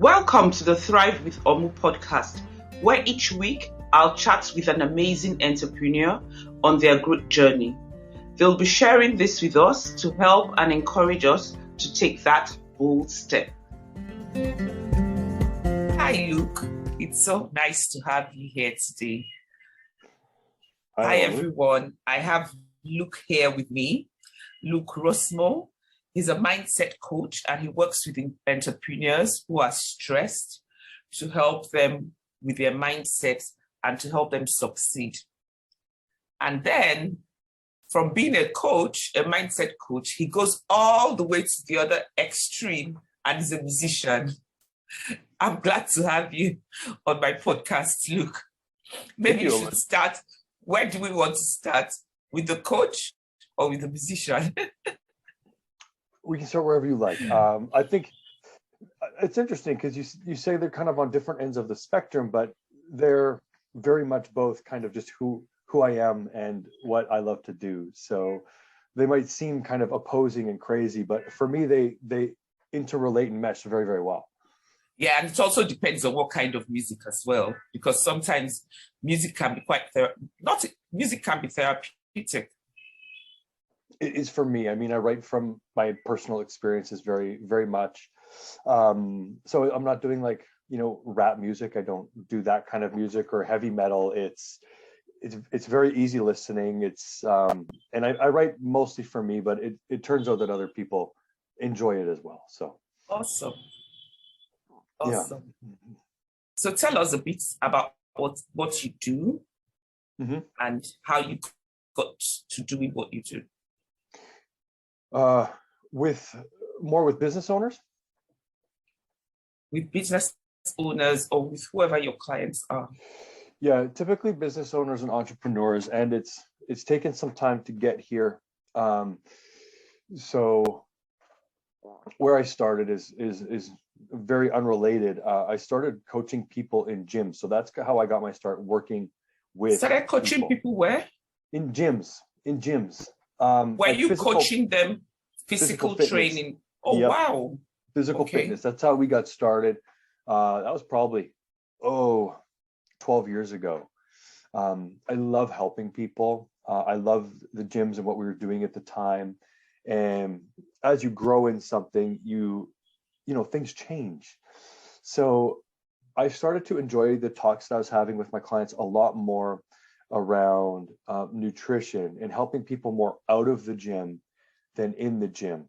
Welcome to the Thrive with Omu podcast, where each week I'll chat with an amazing entrepreneur on their growth journey. They'll be sharing this with us to help and encourage us to take that bold step. Hi, Luke. It's so nice to have you here today. Hi, everyone. I have Luke here with me, Luke Rossmo. He's a mindset coach and he works with entrepreneurs who are stressed to help them with their mindsets and to help them succeed. And then from being a coach, a mindset coach, he goes all the way to the other extreme and is a musician. I'm glad to have you on my podcast, Luke. Maybe you should start. Where do we want to start? With the coach or with the musician? We can start wherever you like. I think it's interesting because you say they're kind of on different ends of the spectrum, but they're very much both kind of just who I am and what I love to do. So they might seem kind of opposing and crazy, but for me, they interrelate and mesh very, very well. Yeah, and it also depends on what kind of music as well, because sometimes music can be music can be therapeutic. It is for me. I mean, I write from my personal experiences very, very much. So I'm not doing rap music. I don't do that kind of music or heavy metal. It's very easy listening. And I write mostly for me, but it turns out that other people enjoy it as well. So awesome. Yeah. So tell us a bit about what you do and how you got to doing what you do. With business owners? With business owners or with whoever your clients are? Yeah, typically business owners and entrepreneurs, and it's taken some time to get here. So where I started is very unrelated. I started coaching people in gyms, so that's how I got my start working with. Started coaching people where? In gyms. Were you coaching them physical training? Oh, yep. Wow. Physical fitness. That's how we got started. That was probably 12 years ago. I love helping people. I love the gyms and what we were doing at the time. And as you grow in something, you know things change. So I started to enjoy the talks that I was having with my clients a lot more around nutrition and helping people more out of the gym than in the gym.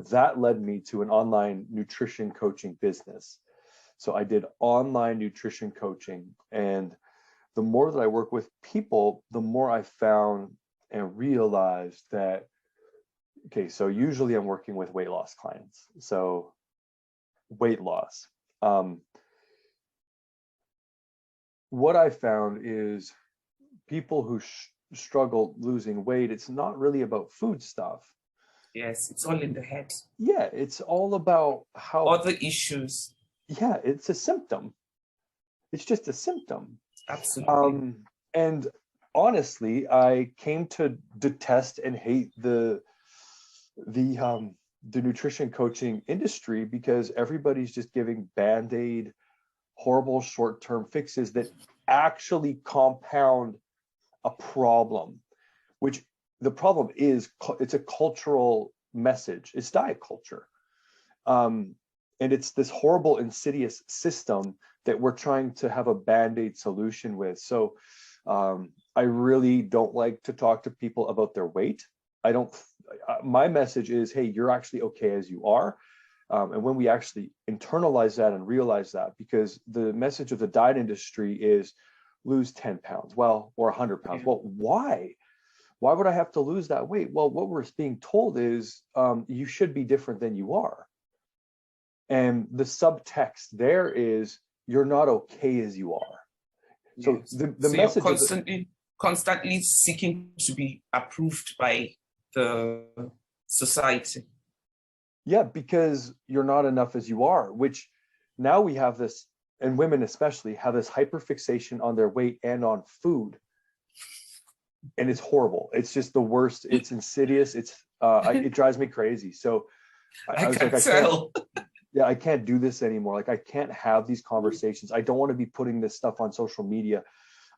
That led me to an online nutrition coaching business. So I did online nutrition coaching, and the more that I work with people, the more I found and realized that, okay, so usually I'm working with weight loss clients. So weight loss. What I found is people who struggle losing weight, it's not really about food stuff. Yes, it's all in the head. Yeah, it's all about how other issues. Yeah, it's a symptom. It's just a symptom. Absolutely. And honestly, I came to detest and hate the nutrition coaching industry because everybody's just giving band-aid, horrible short-term fixes that actually compound a problem, which the problem is it's a cultural message. It's diet culture. And it's this horrible, insidious system that we're trying to have a band-aid solution with. So I really don't like to talk to people about their weight. My message is, hey, you're actually okay as you are. And when we actually internalize that and realize that, because the message of the diet industry is lose 10 pounds, or 100 pounds. Well, why? Why would I have to lose that weight? Well, what we're being told is you should be different than you are. And the subtext there is you're not okay as you are. So yes. the message you're constantly seeking to be approved by the society. Yeah, because you're not enough as you are, which now we have this, and women especially have this hyperfixation on their weight and on food. And it's horrible. It's just the worst. It's insidious. It drives me crazy. So I can tell. yeah, I can't do this anymore. Like, I can't have these conversations. I don't want to be putting this stuff on social media.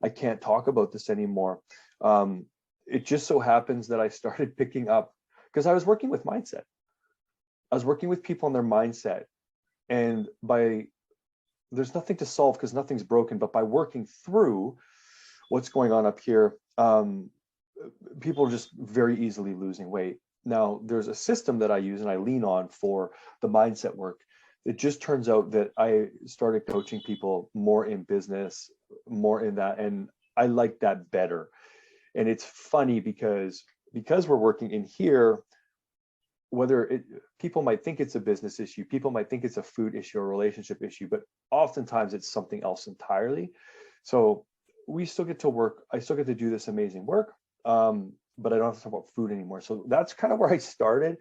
I can't talk about this anymore. It just so happens that I started picking up, because I was working with mindset. I was working with people on their mindset, and there's nothing to solve because nothing's broken, but by working through what's going on up here, people are just very easily losing weight. Now, there's a system that I use and I lean on for the mindset work. It just turns out that I started coaching people more in business, more in that, and I like that better. And it's funny because we're working in here, people might think it's a business issue, people might think it's a food issue or relationship issue, but oftentimes it's something else entirely. So we still get to work. I still get to do this amazing work, but I don't have to talk about food anymore. So that's kind of where I started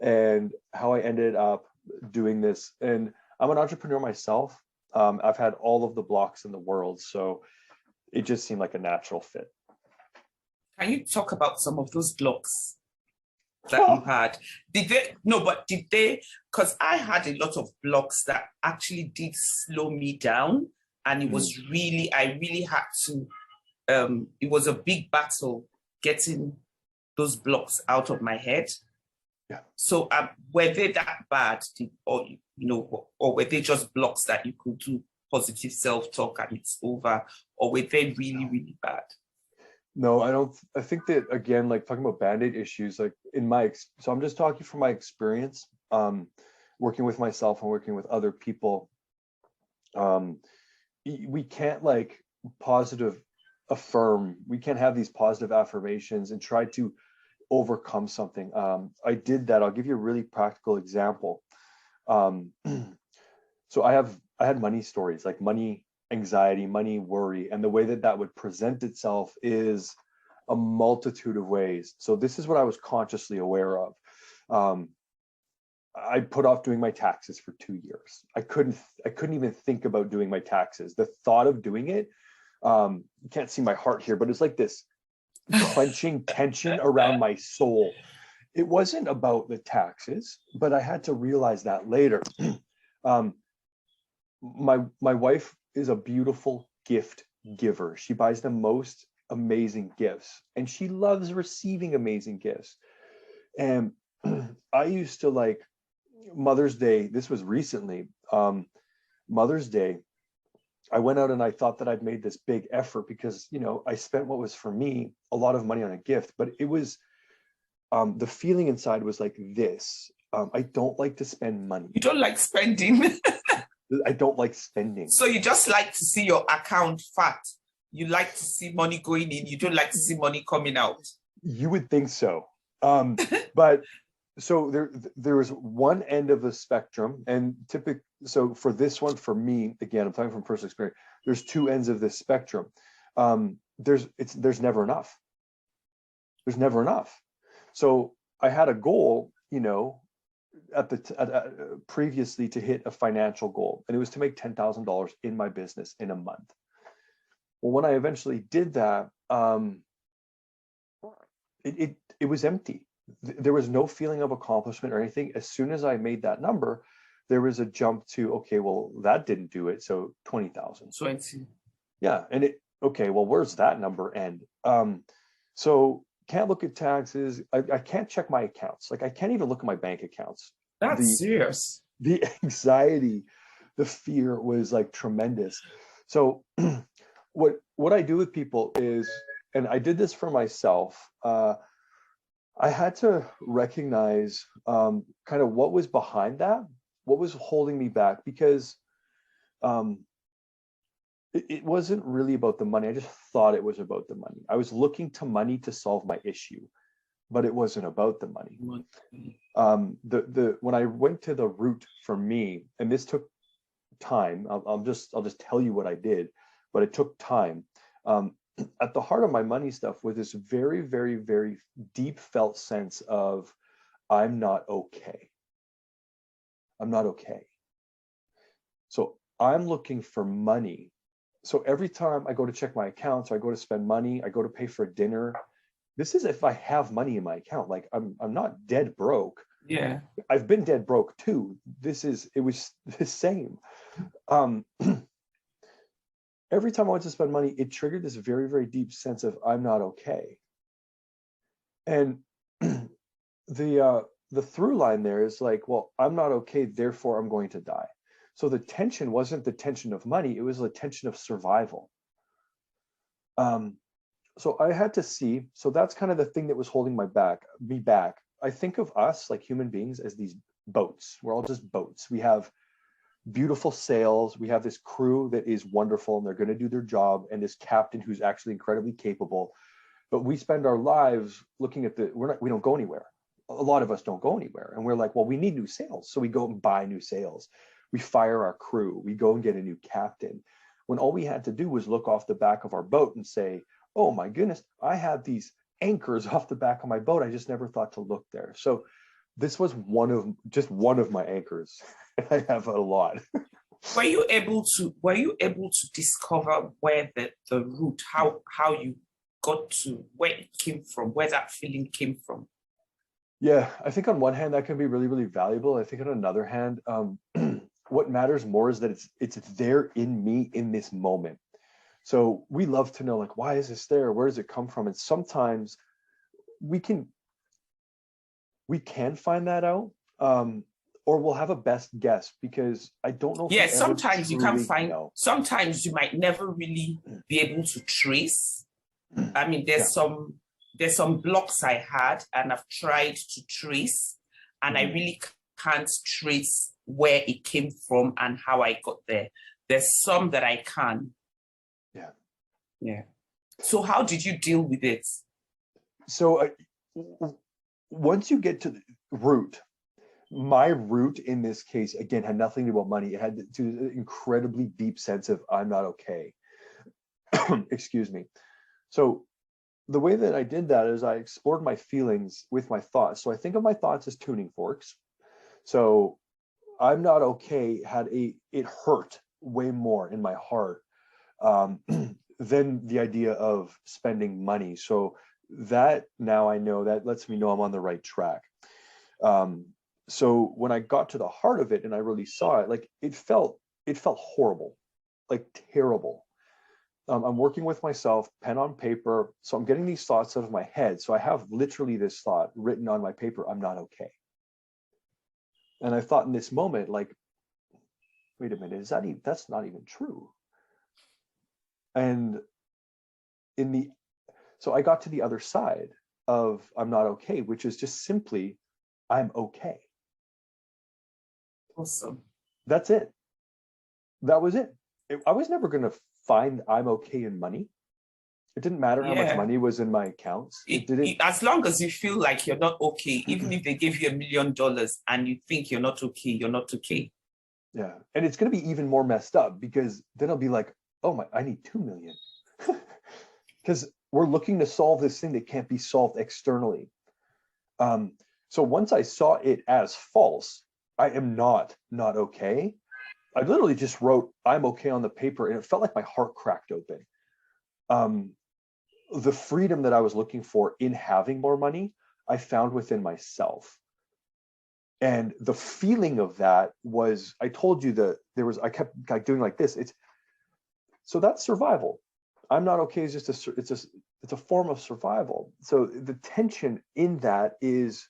and how I ended up doing this. And I'm an entrepreneur myself. I've had all of the blocks in the world, so it just seemed like a natural fit. Can you talk about some of those blocks that you had? Did they, because I had a lot of blocks that actually did slow me down, and it was I really had to, it was a big battle getting those blocks out of my head. Yeah. So were they that bad, or were they just blocks that you could do positive self-talk and it's over, or were they really, really bad? No, I don't. I think that, again, like talking about Band-Aid issues, like so I'm just talking from my experience, working with myself and working with other people. We can't we can't have these positive affirmations and try to overcome something. I did that. I'll give you a really practical example. So I had money stories, like money anxiety, money worry, and the way that would present itself is a multitude of ways. So this is what I was consciously aware of. I put off doing my taxes for 2 years. I couldn't even think about doing my taxes. The thought of doing it, you can't see my heart here, but it's like this clenching tension around my soul. It wasn't about the taxes, but I had to realize that later. My wife is a beautiful gift giver. She buys the most amazing gifts, and she loves receiving amazing gifts. And I used to, like, Mother's Day, this was recently, Mother's Day, I went out and I thought that I'd made this big effort because, I spent what was for me a lot of money on a gift, but it was, the feeling inside was like this. I don't like to spend money. You don't like spending? I don't like spending. So you just like to see your account fat. You like to see money going in. You don't like to see money coming out. You would think so. But so there was one end of the spectrum, and so for this one, for me, again, I'm talking from personal experience, there's two ends of this spectrum. There's never enough. There's never enough. So I had a goal, previously, to hit a financial goal, and it was to make $10,000 in my business in a month. Well, when I eventually did that, it was empty. There was no feeling of accomplishment or anything. As soon as I made that number, there was a jump to, okay, well, that didn't do it, so 20,000. 20. Yeah, and okay, well, where's that number end? So can't look at taxes. I can't check my accounts. Like, I can't even look at my bank accounts. That's serious. The anxiety, the fear was like tremendous. So what I do with people is, and I did this for myself, I had to recognize kind of what was behind that, what was holding me back, because it wasn't really about the money. I just thought it was about the money. I was looking to money to solve my issue, but it wasn't about the money. When I went to the root for me, and this took time, I'll just tell you what I did, but it took time. At the heart of my money stuff was this very, very, very deep felt sense of, I'm not okay. I'm not okay. So I'm looking for money. So every time I go to check my accounts, or I go to spend money, I go to pay for dinner, this is if I have money in my account. Like, I'm not dead broke. Yeah. I've been dead broke too. It was the same. Um, every time I went to spend money, it triggered this very, very deep sense of I'm not okay. And the through line there is like, well, I'm not okay, therefore I'm going to die. So the tension wasn't the tension of money, it was the tension of survival. So I had to see, so that's kind of the thing that was holding me back. I think of us like human beings as these boats. We're all just boats. We have beautiful sails. We have this crew that is wonderful and they're going to do their job, and this captain who's actually incredibly capable. But we spend our lives looking at we don't go anywhere. A lot of us don't go anywhere. And we're like, well, we need new sails. So we go and buy new sails. We fire our crew. We go and get a new captain. When all we had to do was look off the back of our boat and say, oh my goodness, I have these anchors off the back of my boat. I just never thought to look there. So this was one of my anchors. I have a lot. Were you able to discover where the root, how you got to where it came from, where that feeling came from? Yeah, I think on one hand that can be really, really valuable. I think on another hand, what matters more is that it's there in me in this moment. So we love to know, like, why is this there? Where does it come from? And sometimes we can find that out, or we'll have a best guess, because I don't know. Yeah, sometimes you can find. Sometimes you might never really be able to trace. I mean, there's some blocks I had, and I've tried to trace, and I really can't trace where it came from and how I got there. There's some that I can. Yeah. So how did you deal with it? So once you get to the root, my root in this case, again, had nothing to do with money. It had to do with an incredibly deep sense of I'm not okay. Excuse me. So the way that I did that is I explored my feelings with my thoughts. So I think of my thoughts as tuning forks. So I'm not okay it hurt way more in my heart than the idea of spending money. So that, now I know, that lets me know I'm on the right track. So when I got to the heart of it and I really saw it, like it felt horrible, like terrible. I'm working with myself, pen on paper. So I'm getting these thoughts out of my head. So I have literally this thought written on my paper, I'm not okay. And I thought in this moment, like, wait a minute, that's not even true. And so I got to the other side of I'm not okay, which is just simply, I'm okay. Awesome. That's it. That was it. I was never going to find I'm okay in money. It didn't matter how much money was in my accounts. As long as you feel like you're not okay, even if they give you $1 million and you think you're not okay, you're not okay. Yeah. And it's going to be even more messed up, because then I'll be like, oh I need 2 million. Because we're looking to solve this thing that can't be solved externally. So once I saw it as false, I am not okay, I literally just wrote I'm okay on the paper, and it felt like my heart cracked open. The freedom that I was looking for in having more money, I found within myself. And the feeling of that was, I told you that I kept like doing like this. So that's survival. I'm not okay is just it's a form of survival. So the tension in that is,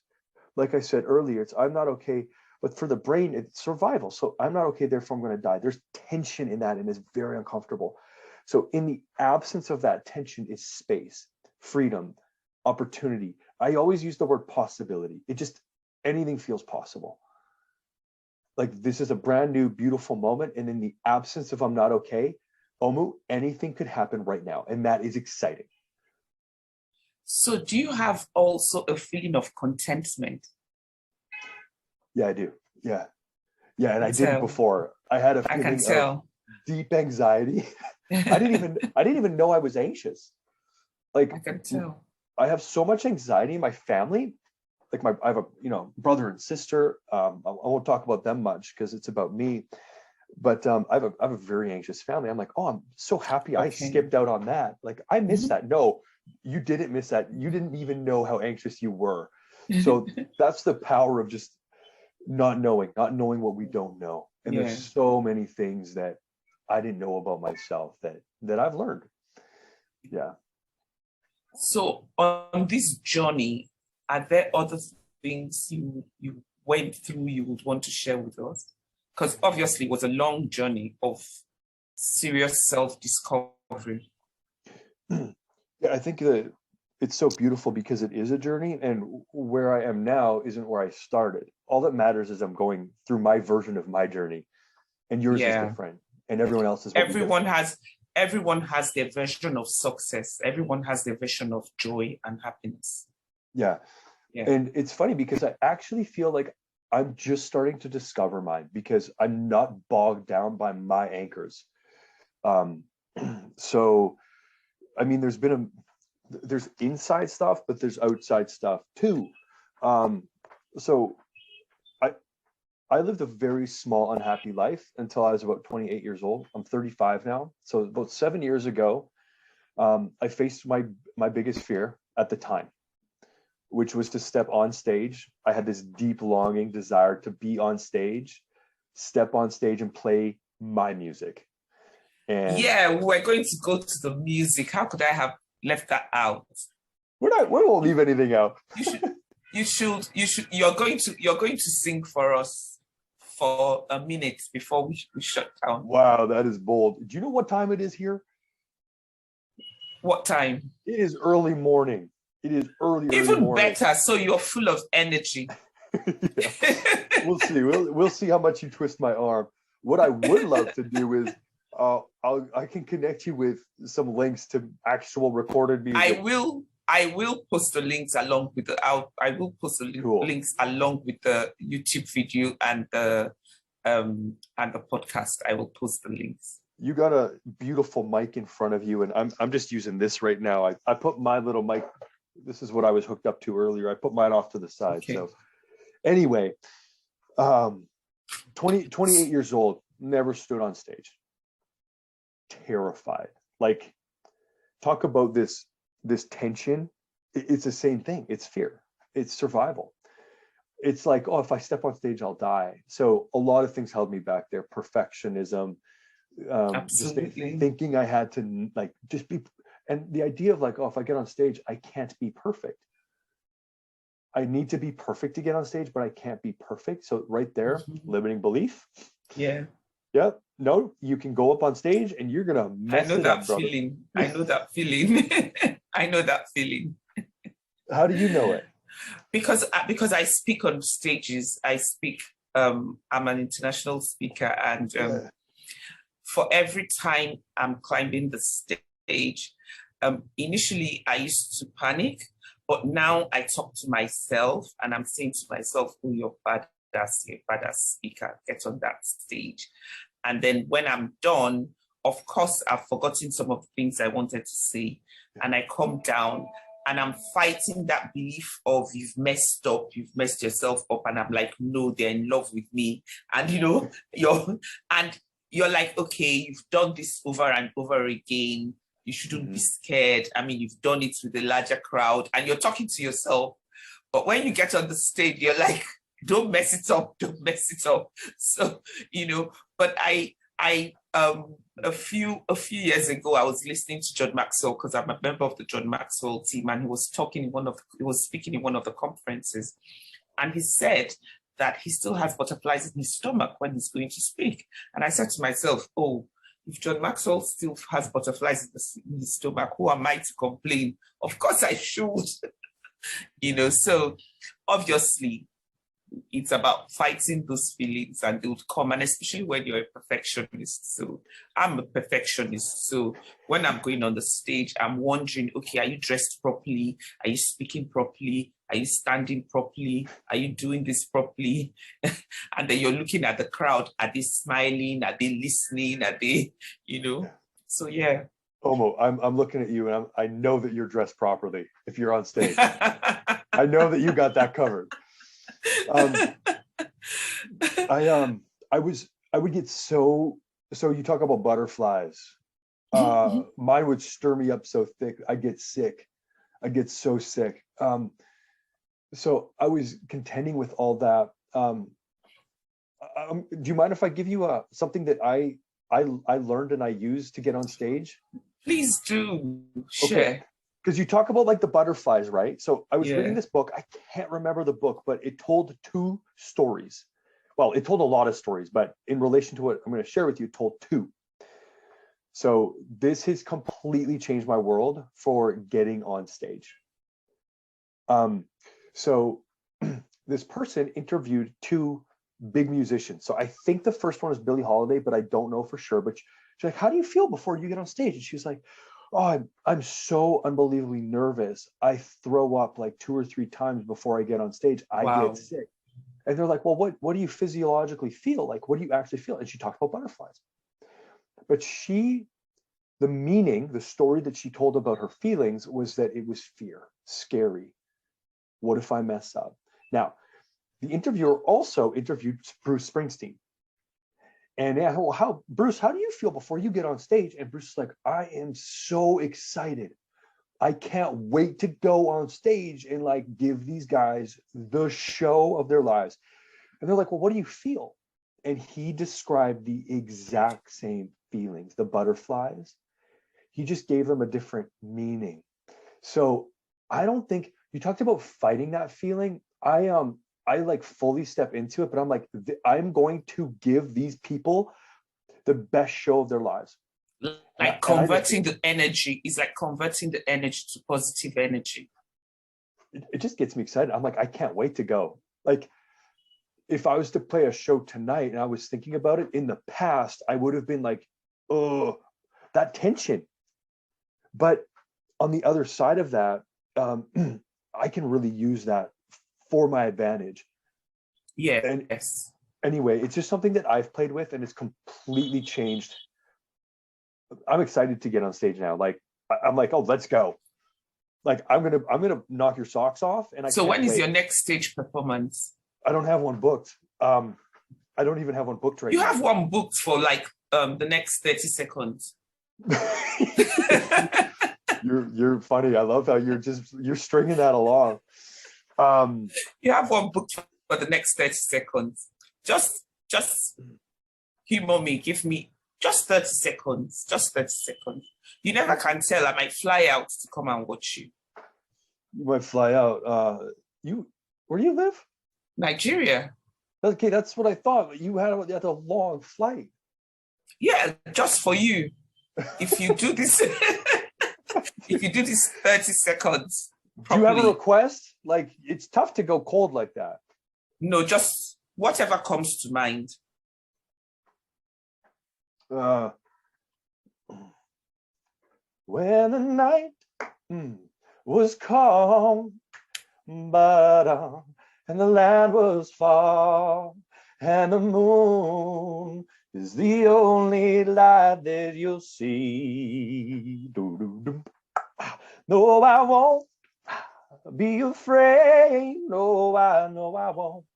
like I said earlier, it's I'm not okay, but for the brain, it's survival. So I'm not okay, therefore I'm going to die. There's tension in that, and it's very uncomfortable. So in the absence of that tension is space, freedom, opportunity. I always use the word possibility. Anything feels possible. Like this is a brand new, beautiful moment. And in the absence of I'm not okay, Omu, anything could happen right now. And that is exciting. So do you have also a feeling of contentment? Yeah, I do. Yeah. And I didn't before. I had a feeling of deep anxiety. I didn't even know I was anxious. Like, I can tell. I have so much anxiety in my family. Like I have a brother and sister. I won't talk about them much because it's about me. But I have a very anxious family. I'm like, oh, I'm so happy I skipped out on that. Like I missed that. No, you didn't miss that. You didn't even know how anxious you were. So that's the power of just not knowing what we don't know. And Yeah. there's so many things that I didn't know about myself that I've learned. Yeah. So on this journey, are there other things you went through you would want to share with us? Because obviously it was a long journey of serious self-discovery. Yeah, I think that it's so beautiful because it is a journey, and where I am now isn't where I started. All that matters is I'm going through my version of my journey, and yours is Yeah. different, and everyone else is what everyone has their version of success. Everyone has their version of joy and happiness. Yeah. Yeah. And it's funny because I actually feel like I'm just starting to discover mine because I'm not bogged down by my anchors. So, I mean, there's inside stuff, but there's outside stuff too. So I lived a very small, unhappy life until I was about 28 years old. I'm 35 now. So about 7 years ago, I faced my biggest fear at the time, which was to step on stage. I had this deep longing, desire to be on stage, step on stage and play my music. And yeah, we're going to go to the music. How could I have left that out? we won't leave anything out. You're going to sing for us for a minute before we shut down. Wow, that is bold. Do you know what time it is here? What time? It is early morning. It is early Even morning. better, so you're full of energy. We'll see. We'll see how much you twist my arm. What I would love to do is I can connect you with some links to actual recorded music. I will post the links along with I will post the links along with the YouTube video and the podcast. I will post the links. You got a beautiful mic in front of you, and I'm just using this right now. I put my little mic. This is what I was hooked up to earlier. I put mine off to the side. Okay. So anyway, 28 years old, never stood on stage. Terrified. Like, talk about this tension. It's the same thing. It's fear. It's survival. It's like, oh, if I step on stage, I'll die. So a lot of things held me back there. Perfectionism, just thinking I had to like just be, and the idea of like, oh, if I get on stage, I can't be perfect. I need to be perfect to get on stage, but I can't be perfect. So right there, limiting belief. Yeah. Yep. No, you can go up on stage and you're gonna mess it up, brother. I know that feeling. I know that feeling. How do you know it? Because I speak on stages. I speak. I'm an international speaker, and for every time I'm climbing the stage, initially I used to panic, but now I talk to myself and I'm saying to myself, "Oh, you're badass speaker. Get on that stage." And then when I'm done, of course, I've forgotten some of the things I wanted to say. And I come down and I'm fighting that belief of you've messed yourself up. And I'm like, no, they're in love with me. And, you're like, okay, you've done this over and over again. You shouldn't be scared. I mean, you've done it with a larger crowd and you're talking to yourself. But when you get on the stage, you're like, don't mess it up. So, but a few years ago, I was listening to John Maxwell because I'm a member of the John Maxwell team, and he was speaking in one of the conferences, and he said that he still has butterflies in his stomach when he's going to speak. And I said to myself, oh, if John Maxwell still has butterflies in his stomach, who am I to complain? Of course I should. So obviously it's about fighting those feelings and they would come, and especially when you're a perfectionist. So I'm a perfectionist. So when I'm going on the stage, I'm wondering, okay, are you dressed properly? Are you speaking properly? Are you standing properly? Are you doing this properly? And then you're looking at the crowd. Are they smiling? Are they listening? Are they, So yeah. Omo, I'm looking at you and I know that you're dressed properly if you're on stage. I know that you got that covered. I would get so you talk about butterflies. Mine would stir me up so thick. I get sick. I get so sick. So I was contending with all that. Do you mind if I give you something that I learned and I used to get on stage? Please do Okay. share. Because you talk about like the butterflies, right? So I was reading Yeah. this book. I can't remember the book, but it told two stories. Well, it told a lot of stories, but in relation to what I'm going to share with you, it told two. So this has completely changed my world for getting on stage. So this person interviewed two big musicians. So I think the first one is Billie Holiday, but I don't know for sure. But she's like, how do you feel before you get on stage? And she was like, oh, I'm so unbelievably nervous. I throw up like 2 or 3 times before I get on stage. I get sick. And they're like, well, what do you physiologically feel? Like, what do you actually feel? And she talked about butterflies. But the story that she told about her feelings was that it was fear, scary. What if I mess up? Now, the interviewer also interviewed Bruce Springsteen. And Bruce, how do you feel before you get on stage? And Bruce is like, I am so excited. I can't wait to go on stage and like give these guys the show of their lives. And they're like, well, what do you feel? And he described the exact same feelings, the butterflies. He just gave them a different meaning. So I don't think you talked about fighting that feeling. I like fully step into it, but I'm like, I'm going to give these people the best show of their lives. Like converting the energy is like converting the energy to positive energy. It just gets me excited. I'm like, I can't wait to go. Like, if I was to play a show tonight and I was thinking about it in the past, I would have been like, oh, that tension. But on the other side of that, I can really use that for my advantage. Yeah. And yes. Anyway, it's just something that I've played with and it's completely changed. I'm excited to get on stage now. Like, I'm like, oh, let's go. Like, I'm gonna knock your socks off. And so when is your next stage performance? I don't have one booked. I don't even have one booked right now. You have one booked for like the next 30 seconds. You're funny. I love how you're stringing that along. You have one booked for the next 30 seconds. Just humor me. Give me just 30 seconds. Just 30 seconds. You never can tell. I might fly out to come and watch you. You might fly out. Where do you live? Nigeria. Okay, that's what I thought. You had a long flight. Yeah, just for you. If you do this, if you do this 30 seconds properly. Do you have a request? Like, it's tough to go cold like that. No, just whatever comes to mind. When the night was calm, but and the land was far, and the moon is the only light that you'll see. No, I won't be afraid. No, I won't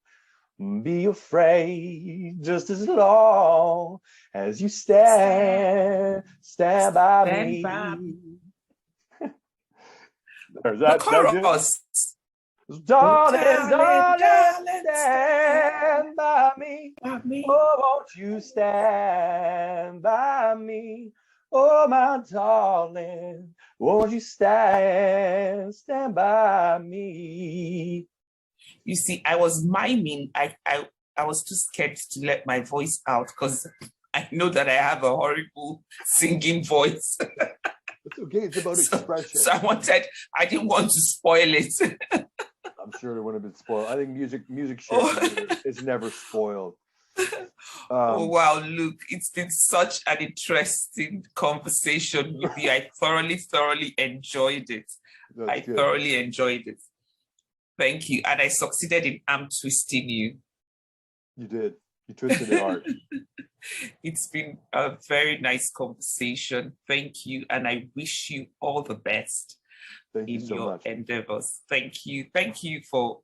be afraid, just as long as you stand by me. There's that. Chorus. Darling, stand by me. Oh, won't you stand by me? Oh, my darling, won't you stand by me? You see, I was miming. I was too scared to let my voice out because I know that I have a horrible singing voice. It's okay. It's about expression. So I didn't want to spoil it. I'm sure it wouldn't have been spoiled. I think music is never spoiled. Oh, wow, Luke, it's been such an interesting conversation with you. I thoroughly enjoyed it. Thoroughly enjoyed it. Thank you. And I succeeded in arm twisting you. You did. You twisted it hard. It's been a very nice conversation. Thank you. And I wish you all the best in your endeavors. Thank you. Thank you for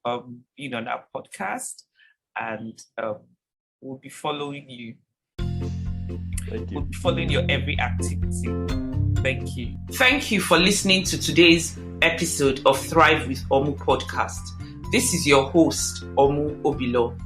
being on our podcast. And we'll be following you. Thank you. We'll be following your every activity. Thank you. Thank you for listening to today's episode of Thrive with Omu podcast. This is your host, Omu Obilo.